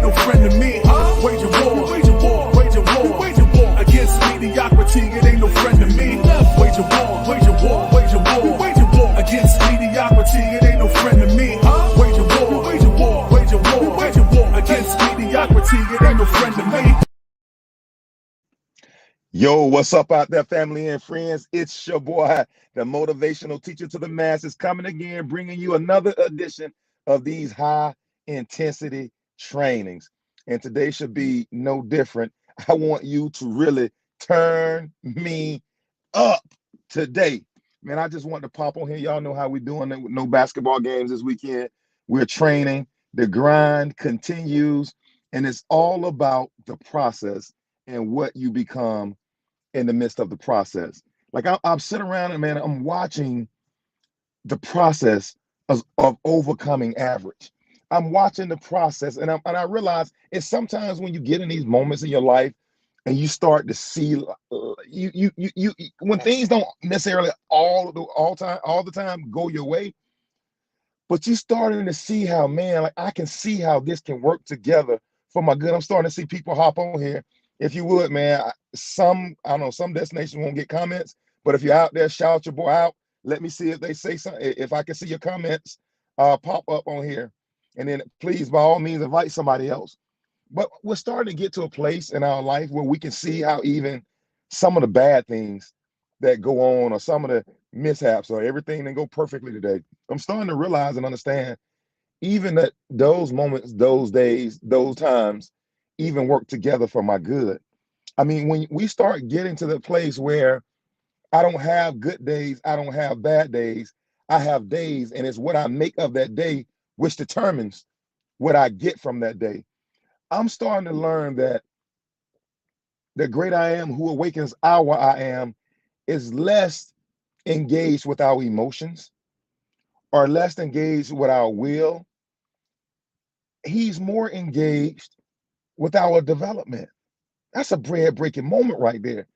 no friend to me. Wage a war, wage a war, wage a war, wage a war against mediocrity. It ain't no friend to me. Wage a war, wage a war, wage a war, wage a war against mediocrity. It ain't no friend to me. Wage a war, wage a war, wage a war, wage a war against mediocrity. It ain't no friend to me. Yo, what's up out there, family and friends? It's your boy, the motivational teacher to the masses, coming again, bringing you another edition of these high intensity trainings. And today should be no different. I want you to really turn me up today. Man, I just want to pop on here. Y'all know how we doing it with no basketball games this weekend. We're training. The grind continues, and it's all about the process and what you become in the midst of the process. Like I'm sitting around and, man, I'm watching the process of overcoming average. I'm watching the process, and I realize it's sometimes when you get in these moments in your life and you start to see you when things don't necessarily all the time go your way, but you're starting to see how, man, like I can see how this can work together for my good. I'm starting to see people hop on here. If you would, man, I don't know, some destinations won't get comments, but if you're out there, shout your boy out. Let me see if they say something. If I can see your comments pop up on here, and then please, by all means, invite somebody else. But we're starting to get to a place in our life where we can see how even some of the bad things that go on, or some of the mishaps, or everything didn't go perfectly today. I'm starting to realize and understand even that those moments, those days, those times even work together for my good. I mean, when we start getting to the place where I don't have good days, I don't have bad days, I have days, and it's what I make of that day which determines what I get from that day. I'm starting to learn that the great I am who awakens our I am is less engaged with our emotions or less engaged with our will. He's more engaged with our development. That's a bread breaking moment right there.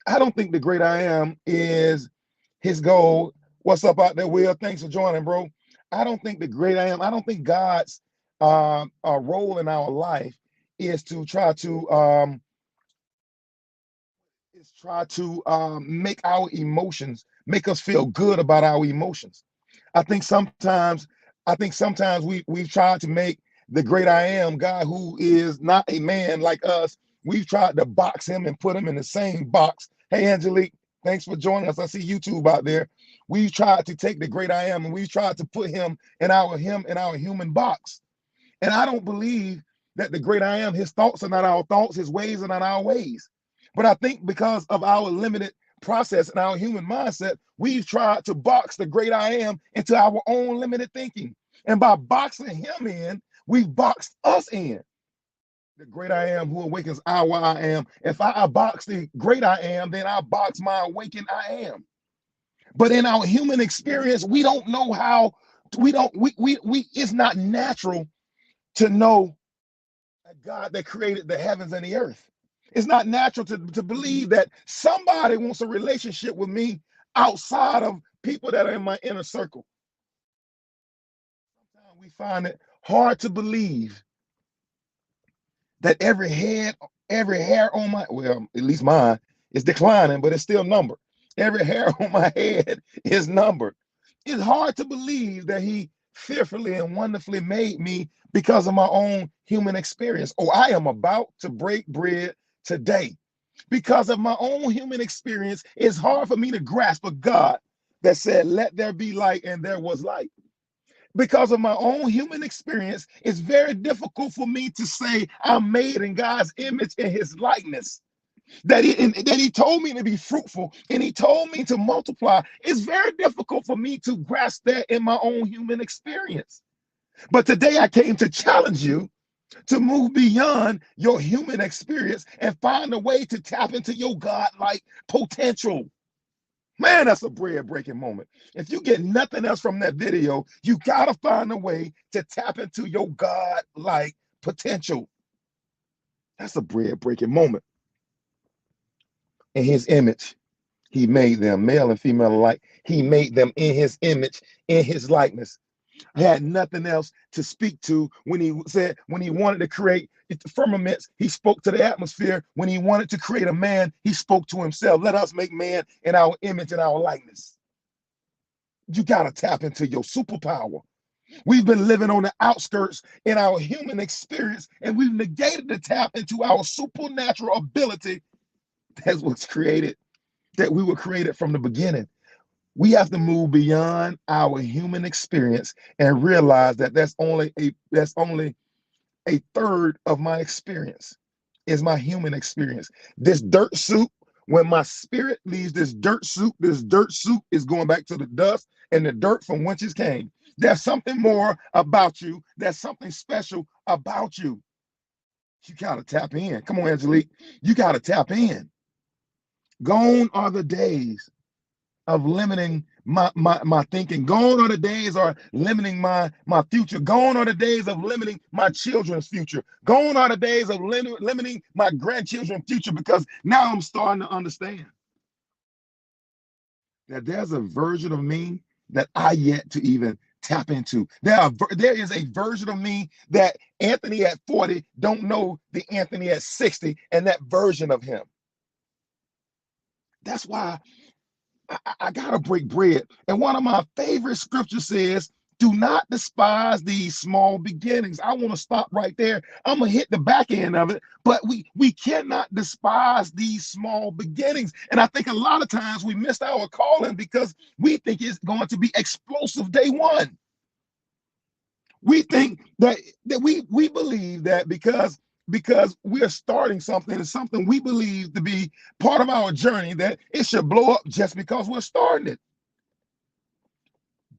I don't think the great I am is his goal. What's up out there, Will? Thanks for joining, bro. I don't think the great I am, I don't think God's role in our life is to try to make our emotions, make us feel good about our emotions. I think sometimes, we've tried to make the great I am God, who is not a man like us. We've tried to box him and put him in the same box. Hey, Angelique, thanks for joining us. I see YouTube out there. We've tried to take the great I am and we've tried to put him in our human box. And I don't believe that the great I am, his thoughts are not our thoughts, his ways are not our ways. But I think because of our limited process and our human mindset, we've tried to box the great I am into our own limited thinking. And by boxing him in, we've boxed us in. The great I am who awakens our I am. If I box the great I am, then I box my awakened I am. But in our human experience, we don't know how, it's not natural to know a God that created the heavens and the earth. It's not natural to believe that somebody wants a relationship with me outside of people that are in my inner circle. Sometimes we find it hard to believe that every hair on my, well, at least mine, is declining, but it's still numbered. Every hair on my head is numbered. It's hard to believe that he fearfully and wonderfully made me because of my own human experience. Oh, I am about to break bread today. Because of my own human experience, it's hard for me to grasp a God that said, let there be light, and there was light. Because of my own human experience, it's very difficult for me to say I'm made in God's image and his likeness. That he told me to be fruitful and he told me to multiply. It's very difficult for me to grasp that in my own human experience. But today I came to challenge you to move beyond your human experience and find a way to tap into your God-like potential. Man, that's a bread-breaking moment. If you get nothing else from that video, you gotta find a way to tap into your God-like potential. That's a bread-breaking moment. In his image, he made them, male and female alike. He made them in his image, in his likeness. had nothing else to speak to. When he said, when he wanted to create the firmaments, he spoke to the atmosphere. When he wanted to create a man, he spoke to himself. Let us make man in our image and our likeness. You got to tap into your superpower. We've been living on the outskirts in our human experience, and we've negated to tap into our supernatural ability that was created, that we were created from the beginning. We have to move beyond our human experience and realize that that's only a third of my experience is my human experience. This dirt suit, when my spirit leaves this dirt suit is going back to the dust and the dirt from whence it came. There's something more about you. There's something special about you. You gotta tap in. Come on, Angelique. You gotta tap in. Gone are the days of limiting my thinking. Gone are the days of limiting my future. Gone are the days of limiting my children's future. Gone are the days of limiting my grandchildren's future, because now I'm starting to understand that there's a version of me that I yet to even tap into. There is a version of me that Anthony at 40 don't know the Anthony at 60, and that version of him. That's why I gotta break bread. And one of my favorite scriptures says, do not despise these small beginnings. I want to stop right there. I'm gonna hit the back end of it, but we cannot despise these small beginnings. And I think a lot of times we missed our calling because we think it's going to be explosive day one. We think that we believe that because we're starting something, and something we believe to be part of our journey, that it should blow up just because we're starting it.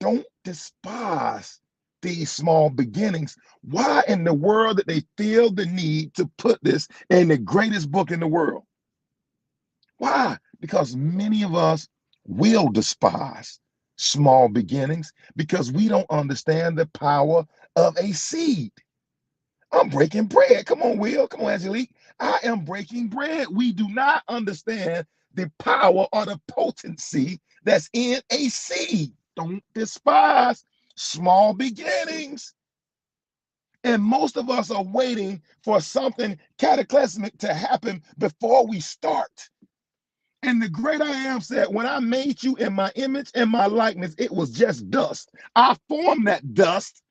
Don't despise these small beginnings. Why in the world did they feel the need to put this in the greatest book in the world? Why? Because many of us will despise small beginnings because we don't understand the power of a seed. I'm breaking bread. Come on, Will. Come on, Angelique. I am breaking bread. We do not understand the power or the potency that's in a seed. Don't despise small beginnings. And most of us are waiting for something cataclysmic to happen before we start. And the great I am said, when I made you in my image and my likeness, it was just dust. I formed that dust,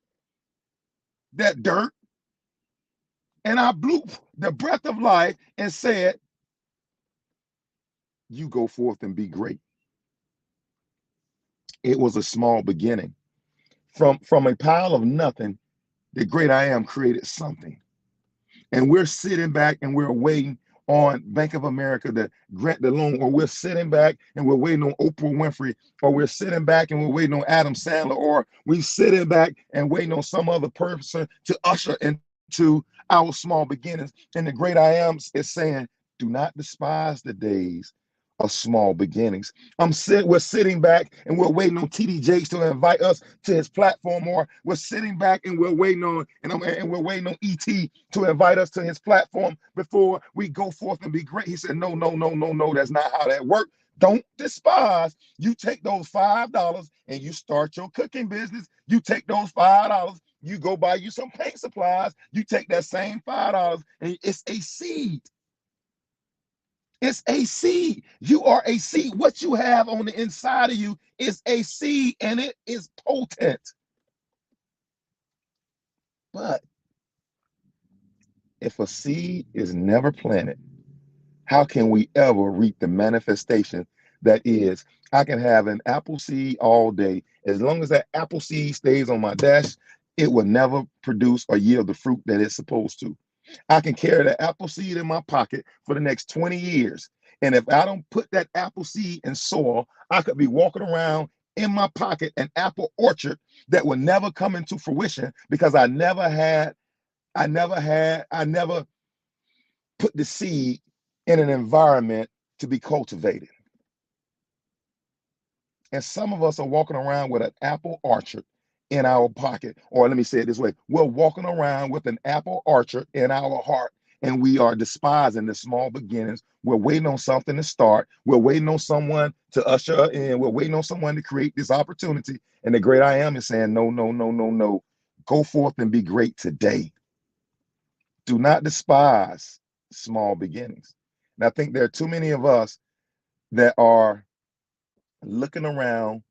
that dirt, and I blew the breath of life and said, you go forth and be great. It was a small beginning. From a pile of nothing, the great I am created something. And we're sitting back and we're waiting on Bank of America to grant the loan, or we're sitting back and we're waiting on Oprah Winfrey, or we're sitting back and we're waiting on Adam Sandler, or we're sitting back and waiting on some other person to usher into our small beginnings. And the great I am is saying, do not despise the days of small beginnings. We're sitting back and we're waiting on TD Jakes to invite us to his platform, or we're sitting back and we're waiting on we're waiting on ET to invite us to his platform before we go forth and be great. He said, no, that's not how that works. Don't despise. You take those $5 and you start your cooking business. You take those $5, you go buy you some paint supplies. You take that same $5 and it's a seed. It's a seed. You are a seed. What you have on the inside of you is a seed, and it is potent. But if a seed is never planted, how can we ever reap the manifestation that is? I can have an apple seed all day. As long as that apple seed stays on my desk, it will never produce or yield the fruit that it's supposed to. I can carry the apple seed in my pocket for the next 20 years. And if I don't put that apple seed in soil, I could be walking around in my pocket an apple orchard that will never come into fruition because I never put the seed in an environment to be cultivated. And some of us are walking around with an apple orchard in our pocket, or let me say it this way, we're walking around with an apple orchard in our heart, and we are despising the small beginnings. We're waiting on something to start. We're waiting on someone to usher in. We're waiting on someone to create this opportunity, And the great I am is saying, no, no, no, no, no. Go forth and be great today. Do not despise small beginnings. And I think there are too many of us that are looking around.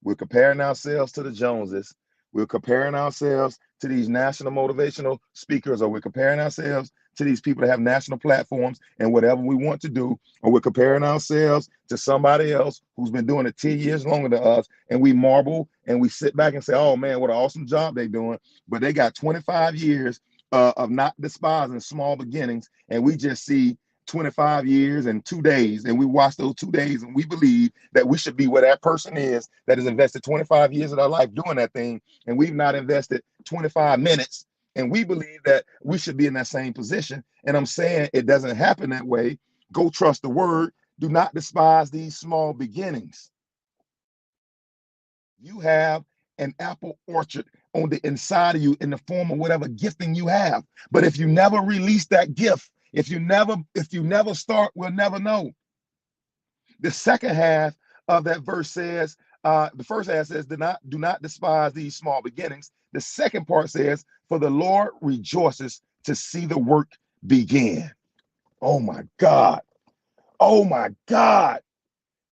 We're comparing ourselves to the Joneses. We're comparing ourselves to these national motivational speakers, or we're comparing ourselves to these people that have national platforms and whatever we want to do, or we're comparing ourselves to somebody else who's been doing it 10 years longer than us, and we marvel and we sit back and say, oh man, what an awesome job they're doing. But they got 25 years of not despising small beginnings, and we just see 25 years and 2 days, and we watch those 2 days, and we believe that we should be where that person is that has invested 25 years of their life doing that thing, and we've not invested 25 minutes, and we believe that we should be in that same position. And I'm saying it doesn't happen that way. Go trust the word. Do not despise these small beginnings. You have an apple orchard on the inside of you in the form of whatever gifting you have. But if you never release that gift, if you never start, we'll never know. The second half of that verse says, the first half says, do not despise these small beginnings. The second part says, for the Lord rejoices to see the work begin. Oh my God. Oh my God.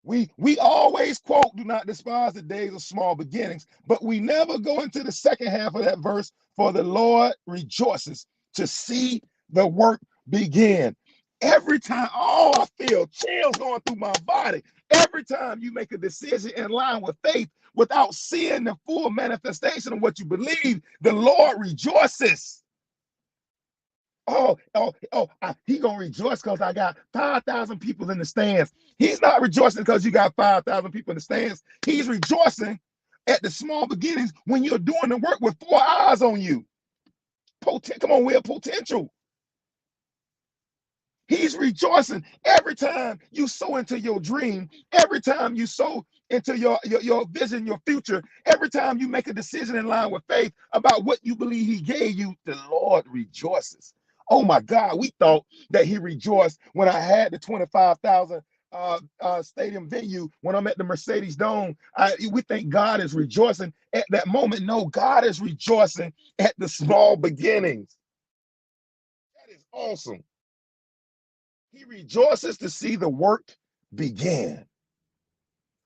We always quote, do not despise the days of small beginnings, but we never go into the second half of that verse, for the Lord rejoices to see the work begin. Every time, oh, I feel chills going through my body. Every time you make a decision in line with faith without seeing the full manifestation of what you believe, the Lord rejoices. He gonna rejoice because I got 5,000 people in the stands. He's not rejoicing because you got 5,000 people in the stands. He's rejoicing at the small beginnings when you're doing the work with 4 eyes on you. Come on, we're potential. He's rejoicing every time you sow into your dream, every time you sow into your vision, your future, every time you make a decision in line with faith about what you believe he gave you, the Lord rejoices. Oh my God, we thought that he rejoiced when I had the 25,000 stadium venue, when I'm at the Mercedes Dome. We think God is rejoicing at that moment. No, God is rejoicing at the small beginnings. That is awesome. He rejoices to see the work begin.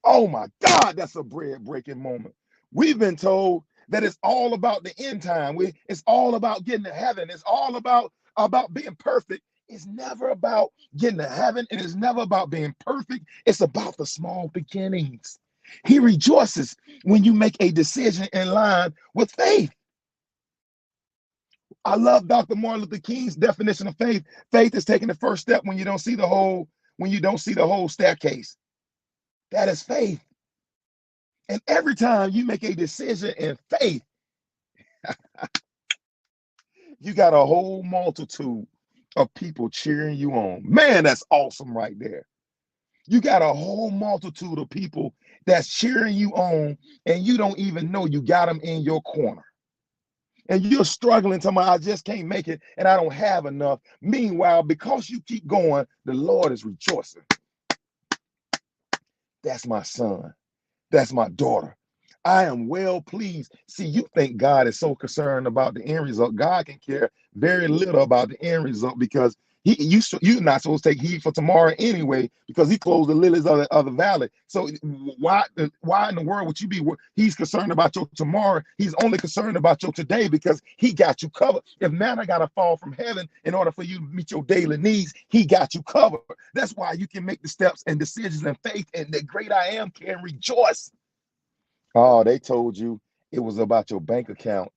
Oh my God, that's a bread-breaking moment. We've been told that it's all about the end time. It's all about getting to heaven. It's all about being perfect. It's never about getting to heaven, and it's never about being perfect. It's about the small beginnings. He rejoices when you make a decision in line with faith. I love Dr. Martin Luther King's definition of faith. Faith is taking the first step when you don't see the whole staircase. That is faith. And every time you make a decision in faith, you got a whole multitude of people cheering you on. Man, that's awesome right there. You got a whole multitude of people that's cheering you on, and you don't even know you got them in your corner. And you're struggling, talking about, I just can't make it, and I don't have enough. Meanwhile, because you keep going, the Lord is rejoicing. That's my son. That's my daughter. I am well pleased. See, you think God is so concerned about the end result. God can care very little about the end result, because you're not supposed to take heed for tomorrow anyway, because he closed the lilies of the valley. So why in the world would you be? He's concerned about your tomorrow. He's only concerned about your today, because he got you covered. If manna got to fall from heaven in order for you to meet your daily needs, he got you covered. That's why you can make the steps and decisions in faith, and the great I am can rejoice. Oh, they told you it was about your bank account.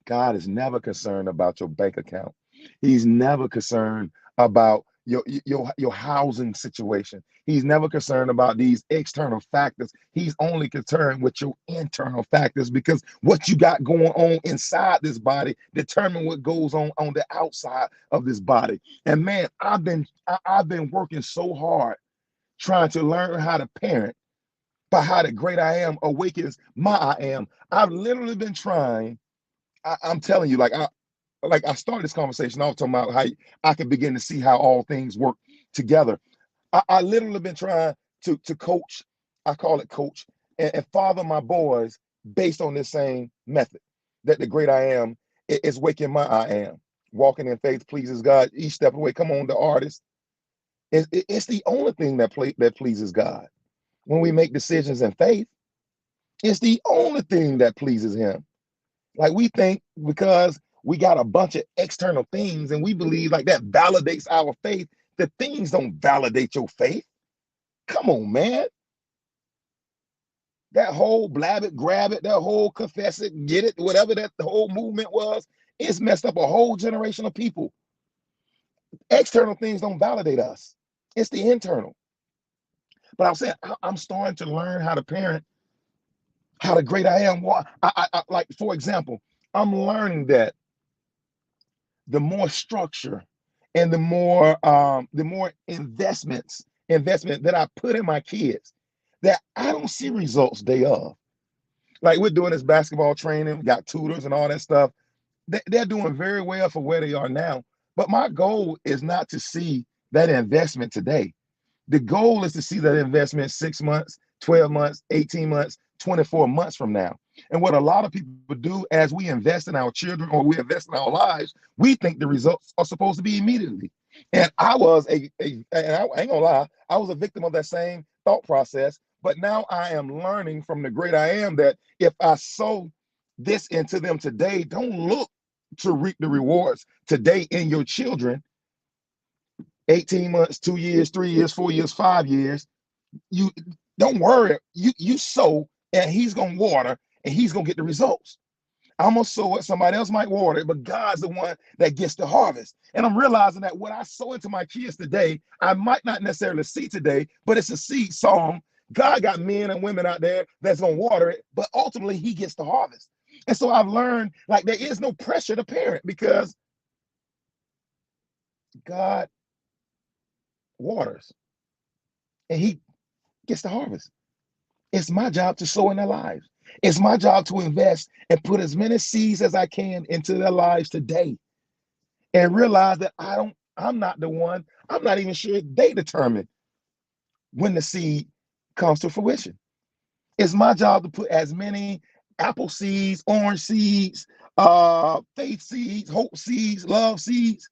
God is never concerned about your bank account. He's never concerned about your housing situation. He's never concerned about these external factors. He's only concerned with your internal factors, because what you got going on inside this body determine what goes on the outside of this body. And man, I've been working so hard trying to learn how to parent by how the great I am awakens my I am. I've literally been trying. I'm telling you, like I started this conversation, I was talking about how I can begin to see how all things work together. I literally been trying to coach. I call it coach and father my boys based on this same method that the great I am is waking my I am. Walking in faith pleases God each step of the way. Come on, the artist. It's the only thing that pleases God. When we make decisions in faith, it's the only thing that pleases him. Like we think because we got a bunch of external things and we believe like that validates our faith, the things don't validate your faith. Come on, man. That whole blab it, grab it, that whole confess it, get it, whatever that the whole movement was, it's messed up a whole generation of people. External things don't validate us. It's the internal. But I'm saying I'm starting to learn how to parent, how the great I am. Like for example, I'm learning that the more structure and the more investment that I put in my kids, that I don't see results day of. Like we're doing this basketball training, got tutors and all that stuff. They're doing very well for where they are now. But my goal is not to see that investment today. The goal is to see that investment 6 months, 12 months, 18 months, 24 months from now. And what a lot of people do as we invest in our children or we invest in our lives, we think the results are supposed to be immediately. And I was and I ain't gonna lie, I was a victim of that same thought process. But now I am learning from the great I am that if I sow this into them today, don't look to reap the rewards today in your children. 18 months, 2 years, 3 years, 4 years, 5 years. You don't worry. You sow and he's gonna water and he's gonna get the results. I'm gonna sow it, somebody else might water it, but God's the one that gets the harvest. And I'm realizing that what I sow into my kids today, I might not necessarily see today, but it's a seed sown. God got men and women out there that's gonna water it, but ultimately he gets the harvest. And so I've learned like there is no pressure to parent because God waters and he gets the harvest. It's my job to sow in their lives. It's my job to invest and put as many seeds as I can into their lives today and realize that I'm not the one, I'm not even sure they determine when the seed comes to fruition. It's my job to put as many apple seeds, orange seeds, faith seeds, hope seeds, love seeds,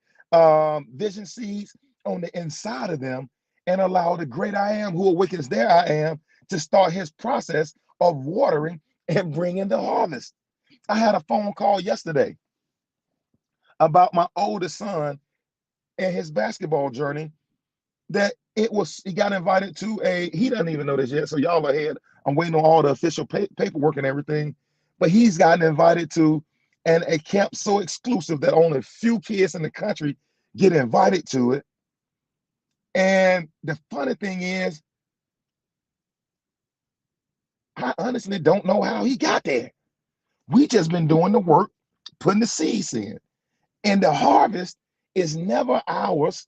vision seeds on the inside of them and allow the great I am who awakens their I am to start his process of watering and bringing the harvest. I had a phone call yesterday about my oldest son and his basketball journey that he got invited to he doesn't even know this yet, so y'all are ahead. I'm waiting on all the official paperwork and everything, but he's gotten invited to a camp so exclusive that only a few kids in the country get invited to it. And the funny thing is, I honestly don't know how he got there. We just been doing the work, putting the seeds in, and the harvest is never ours.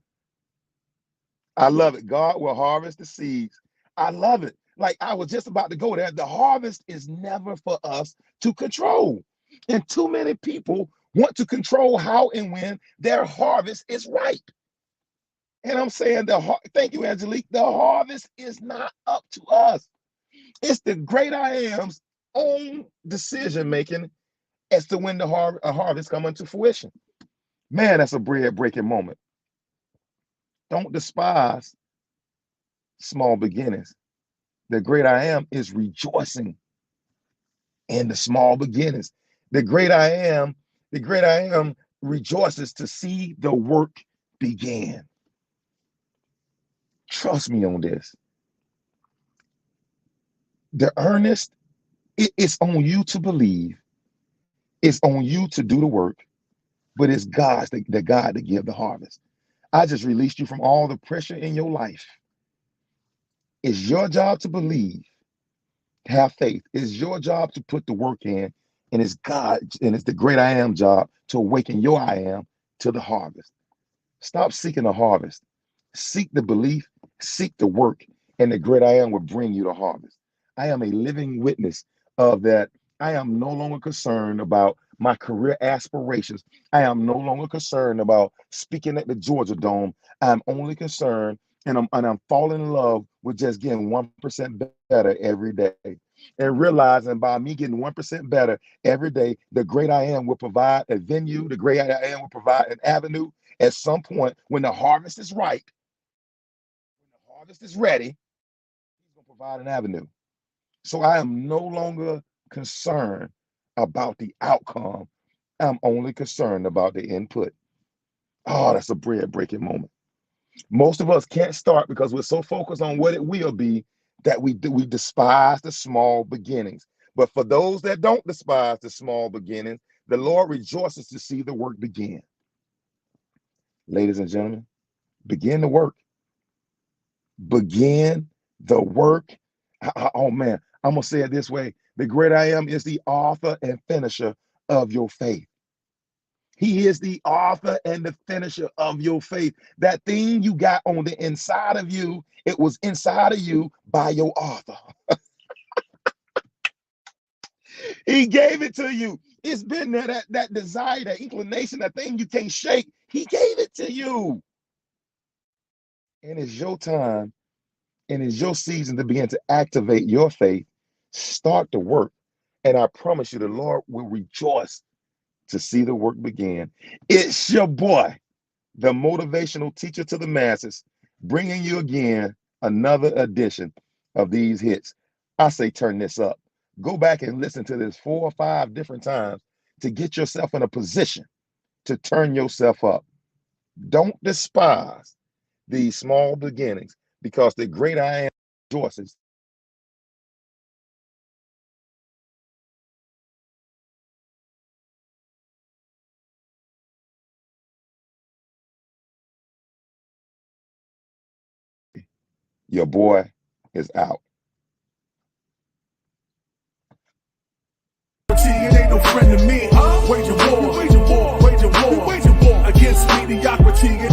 I love it. God will harvest the seeds. I love it. Like I was just about to go there. The harvest is never for us to control. And too many people want to control how and when their harvest is ripe. And I'm saying thank you, Angelique. The harvest is not up to us. It's the great I am's own decision making as to when the harvest come into fruition. Man, that's a bread breaking moment. Don't despise small beginnings. The great I am is rejoicing in the small beginnings. The great I am rejoices to see the work begin. Trust me on this. The earnest, it's on you to believe. It's on you to do the work, but it's God's the God to give the harvest. I just released you from all the pressure in your life. It's your job to believe, have faith. It's your job to put the work in, and it's God, and it's the great I am job to awaken your I am to the harvest. Stop seeking the harvest. Seek the belief, seek the work, and the great I am will bring you the harvest. I am a living witness of that. I am no longer concerned about my career aspirations. I am no longer concerned about speaking at the Georgia Dome. I'm only concerned And I'm falling in love with just getting 1% better every day. And realizing by me getting 1% better every day, the great I am will provide a venue, the great I am will provide an avenue at some point when the harvest is right, when the harvest is ready, he's going to provide an avenue. So I am no longer concerned about the outcome. I'm only concerned about the input. Oh, that's a bread breaking moment. Most of us can't start because we're so focused on what it will be that we despise the small beginnings. But for those that don't despise the small beginnings, the Lord rejoices to see the work begin. Ladies and gentlemen, begin the work. Begin the work. Oh man, I'm gonna say it this way: the great I am is the author and finisher of your faith. He is the author and the finisher of your faith. That thing you got on the inside of you, it was inside of you by your author. He gave it to you. It's been there, that desire, that inclination, that thing you can't shake. He gave it to you. And it's your time and it's your season to begin to activate your faith. Start the work. And I promise you, the Lord will rejoice to see the work begin. It's your boy, the motivational teacher to the masses, bringing you again another edition of these hits. I say turn this up. Go back and listen to this 4 or 5 different times to get yourself in a position to turn yourself up. Don't despise these small beginnings because the great I am rejoices. Your boy is out. It ain't no friend to me. Wage a war, wage a war, wage a war, wage a war against mediocrity.